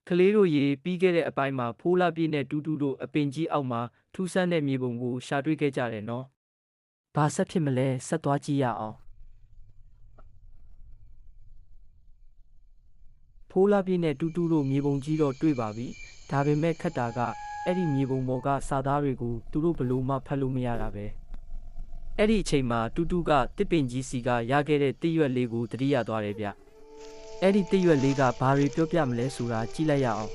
ကလေးတို့ရေပြီးခဲ့တဲ့အပိုင်းမှာဖိုးလာပြည့်နဲ့တူတူတို့အပင်ကြီးအောက်မှာထူးဆန်းတဲ့မြေပုံကိုရှာတွေ့ခဲ့ကြတယ်နော်။ဘာဆက်ဖြစ်မလဲဆက်သွားကြည့်ရအောင်။ဖိုးလာပြည့်နဲ့တူတူတို့မြေပုံကြီးတော့တွေ့ပါပြီ။ဒါပေမဲ့ခက်တာကအဲ့ဒီမြေပုံပေါ်ကစာသားတွေကိုသူတို့ဘလို့မှဖတ်လို့မရတာပဲ။အဲ့ဒီအချိန်မှာတူတူကတစ်ပင်ကြီးစီကရခဲ့တဲ့တစ်ရွက်လေးကိုတတိယသွားတယ်ဗျ။အဲ့ဒီတစ်ရွက်လေးကဘာတွေပြောပြမလဲဆိုတာကြည့်လိုက်ရအောင်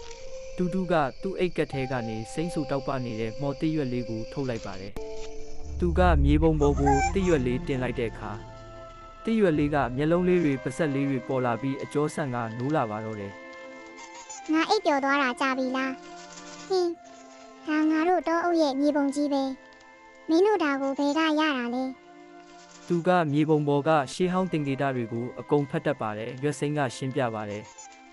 ။တူတူကသူ့အိတ်ကက်ထဲကနေစိမ့်ဆူတောက်ပနေတဲ့မော်တစ်ရွက်လေးကိုထုတ်လိုက်ပါတယ်။သူကမြေပုံပေါ်ကိုတစ်ရွက်လေးတင်လိုက်တဲ့အခါတစ်ရွက်လေးကမျက်လုံးလေးတွေပါးစပ်လေးတွေပေါ်လာပြီးအကျောဆန့်ကနိုးလာပါတော့တယ်။ငါအိတ်ပျော်သွားတာကြာပြီလား။ဟင်းဒါငါတို့တော့အုပ်ရဲ့မြေပုံကြီးပဲ။မင်းတို့ဒါကိုဘယ်ကရတာလဲ။သူကမြေပုံပေါ်ကရှေးဟောင်းတင်ကေတာတွေကိုအကုန်ဖတ်တတ်ပါတယ်။ရွက်စိမ်းကရှင်းပြပါတယ်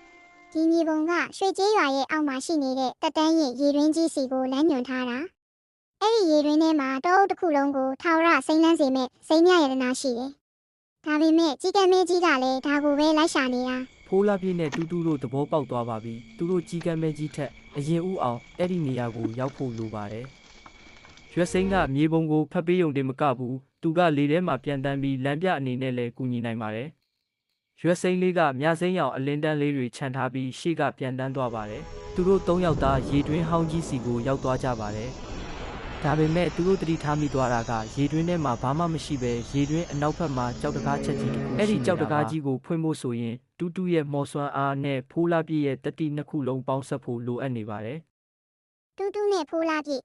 ။ဒီမြေပုံကရွှေကျေးရွာရဲ့အောက်မှာရှိနေတဲ့တက်တန်းရဲ့ရေတွင်းကြီးစီကိုလမ်းညွှန်ထားတာ။အဲ့ဒီရေတွင်းထဲမှာတောအုပ်တစ်ခုလုံးကိုထာဝရစိမ့်လန်းစေမဲ့စိမ့်မြရတနာရှိတယ်။ဒါပေမဲ့ကြီးကမဲကြီးကလည်းဒါကိုပဲလိုက်ရှာနေတာ။ဖိုးလာပြည့်နဲ့တူတူတို့သဘောပေါက်သွားပါပြီ။သူတို့ကြီးကမဲကြီးထက်အရင်ဦးအောင်အဲ့ဒီနေရာကိုရောက်ဖို့လိုပါတယ်။ရွက်စိမ်းကမြေပုံကိုဖတ်ပေးုံတင်မကဘူး။သူကလေထဲမှာပြန်တန်းပြီးလမ်းပြအနေနဲ့လည်းကူညီနိုင်ပါတယ်။ရွက်စိမ်းလေးကမြစိမ်းရောင်အလင်းတန်းလေးတွေခြံထားပြီးရှေ့ကပြန်တန်းသွားပါတယ်။သူတို့၃ယောက်သားရေတွင်းဟောင်းကြီးစီကိုရောက်သွားကြပါတယ်။ဒါပေမဲ့သူတို့တတိထားမိသွားတာကရေတွင်းထဲမှာဘာမှမရှိပဲရေတွင်းအနောက်ဘက်မှာကြောက်တကားချက်ကြီးတစ်ခုအဲ့ဒီကြောက်တကားကြီးကိုဖွင့်ဖို့ဆိုရင်တူတူရဲ့မော်စွမ်းအားနဲ့ဖိုးလာပြည့်ရဲ့တတိနှစ်ခုလုံးပေါင်းစပ်ဖို့လိုအပ်နေပါတယ်။တူတူနဲ့ဖိုးလာပြည့်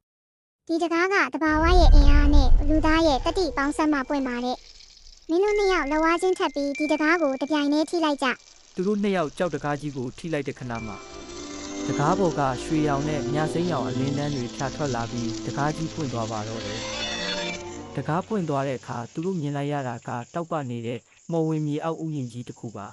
ဒီတကားကတဘာဝရဲ့အင်အားနဲ့လူသားရဲ့တတိပေါင်းစပ်မှပွင့်ပါတဲ့။မင်းတို့နှစ်ယောက်လက်ဝါးချင်းထပ်ပြီးဒီတကားကိုတပြိုင်တည်းထိလိုက်ကြ။သူတို့နှစ်ယောက်ကြောက်တကားကြီးကိုထိလိုက်တဲ့ခဏမှာတကားပေါ်ကရွှေရောင်နဲ့မြစိမ်းရောင်အလင်းတန်းတွေဖြာထွက်လာပြီးတကားကြီးပွင့်သွားပါတော့တယ်။တကားပွင့်သွားတဲ့အခါသူတို့မြင်လိုက်ရတာကတောက်ပနေတဲ့မော်ဝင်မြေအောက်ဥယျာဉ်ကြီးတစ်ခုပါ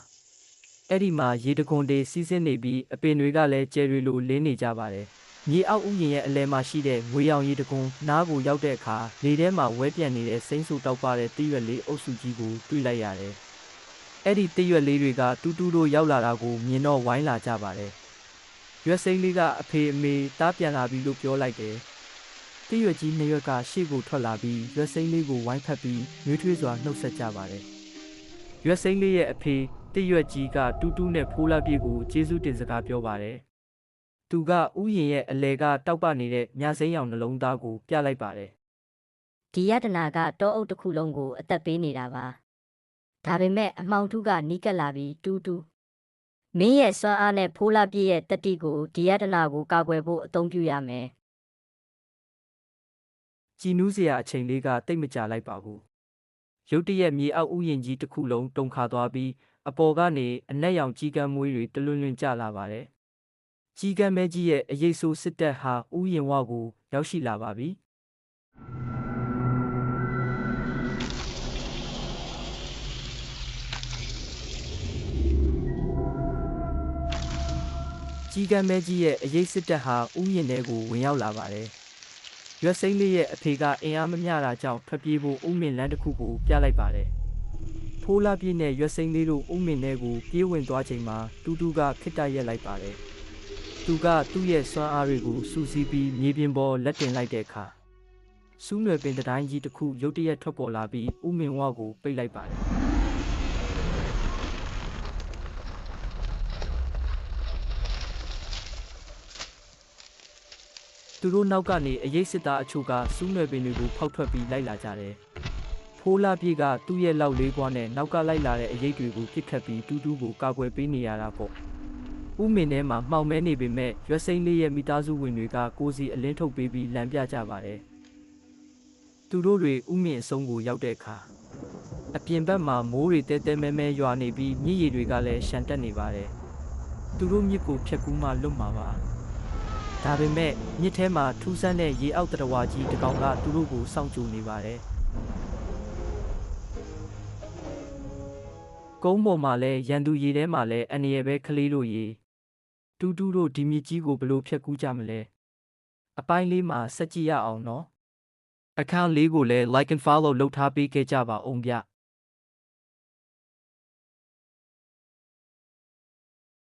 ။အဲ့ဒီမှာရေတခွန်တွေစီးဆင်းနေပြီးအပင်တွေကလည်းကျယ်ရီလိုလင်းနေကြပါတယ်။မြေအောက်ဥယျာဉ်ရဲ့အလယ်မှာရှိတဲ့ငွေရောင်ရေတခွန်နားကိုရောက်တဲ့အခါလေထဲမှာဝဲပြန့်နေတဲ့စိမ့်ဆူတောက်ပတဲ့တရွက်လေးအုပ်စုကြီးကိုတွေ့လိုက်ရတယ်။အဲ့ဒီတရွက်လေးတွေကတူတူတို့ရောက်လာတာကိုမြင်တော့ဝိုင်းလာကြပါတယ်။ရွက်စိမ်းလေးကအဖေအမေတားပြန်လာပြီလို့ပြောလိုက်တယ်။တရွက်ကြီးနှစ်ရွက်ကရှေ့ကိုထွက်လာပြီးရွက်စိမ်းလေးကိုဝိုင်းဖက်ပြီးနှွေးထွေးစွာနှုတ်ဆက်ကြပါတယ်။ရွက်စိမ်းလေးရဲ့အဖေတရွက်ကြီးကတူတူနဲ့ဖိုးလာပြည့်ကိုကျေးဇူးတင်စကားပြောပါတယ်။သူကဥယျာဉ်ရဲ့အလဲကတောက်ပနေတဲ့မြစိမ်းရောင်နှလုံးသားကိုပြလိုက်ပါတယ်။ဒီယတနာကတောအုပ်တစ်ခုလုံးကိုအသက်ပေးနေတာပါ။ဒါပေမဲ့အမှောင်ထုကနီးကပ်လာပြီးတူတူမင်းရဲ့စွမ်းအားနဲ့ဖိုးလာပြည့်ရဲ့တတိကိုဒီယတနာကိုကာကွယ်ဖို့အသုံးပြုရမယ်။ကြည်နူးစရာအချိန်လေးကတိတ်မကြလိုက်ပါဘူး။ရုတ်တရက်မြေအောက်ဥယျာဉ်ကြီးတစ်ခုလုံးတုန်ခါသွားပြီးအပေါ်ကနေအနက်ရောင်ကြီးကမ်းမွေးတွေတလွင်လွင်ကျလာပါတယ်။ကြီးကမ်းမဲကြီးရဲ့အရေးဆိုးစစ်တပ်ဟာဥယျာဉ်ဝကိုရောက်ရှိလာပါပြီ။ကြီးကမ်းမဲကြီးရဲ့အရေးစစ်တပ်ဟာဥယျာဉ်ထဲကိုဝင်ရောက်လာပါတယ်။ရွက်စိမ်းလေးရဲ့အဖေကအင်အားမမျှတာကြောင့်ထွက်ပြေးဖို့ဥမင်လန်းတစ်ခုကိုပြလိုက်ပါတယ်။ဖိုးလာပြည့်နဲ့ရွက်စိမ်းလေးတို့ဥမင်ထဲကိုပြေးဝင်သွားချိန်မှာတူတူကခစ်တရက်လိုက်ပါတယ်။သူကသူ့ရဲ့စွမ်းအားတွေကိုစူးစီးပြီးမြေပြင်ပေါ်လက်တင်လိုက်တဲ့အခါစူးနွယ်ပင်တိုင်းကြီးတစ်ခုရုတ်တရက်ထွက်ပေါ်လာပြီးဥမင်ဝကိုပိတ်လိုက်ပါတယ်။သူတို့နောက်ကနေအရေးစစ်သားအချို့ကစူးနွယ်ပင်တွေကိုဖောက်ထွက်ပြီးလိုက်လာကြတယ်။ဖိုးလာပြေကသူ့ရဲ့လောက်လေးကွာနဲ့နောက်ကလိုက်လာတဲ့အရေးတွေကိုပြစ်ခတ်ပြီးတူတူကိုကာကွယ်ပေးနေရတာပေါ့။ဥမင်ထဲမှာမှောင်မဲနေပေမဲ့ရွက်စိမ်းလေးရဲ့မိသားစုဝင်တွေကကိုစီအလင်းထုတ်ပေးပြီးလမ်းပြကြပါတယ်။သူတို့တွေဥမင်အဆုံးကိုရောက်တဲ့အခါအပြင်ဘက်မှာမိုးတွေတဲတဲမဲမဲရွာနေပြီးမြစ်ရည်တွေကလည်းရှန်တက်နေပါတယ်။သူတို့မြစ်ကိုဖြတ်ကူးမှလွတ်မှာပါ။ဒါပေမဲ့မြစ်ထဲမှာထူးဆန်းတဲ့ရေအောက်တရဝါကြီးတစ်ကောင်ကသူတို့ကိုစောင့်ကြိုနေပါတယ်။ကုန်းပေါ်မှာလဲရန်သူရေထဲမှာလဲအန္တရာယ်ပဲကလေးတို့ရေတူတူတို့ဒီမြစ်ကြီးကိုဘလို့ဖြတ်ကူးကြမလဲ။အပိုင်းလေးမှာဆက်ကြည့်ရအောင်နော်။အခန်းလေးကိုလည်း like and follow လုပ်ထားပေးခဲ့ကြပါဦးဗျ။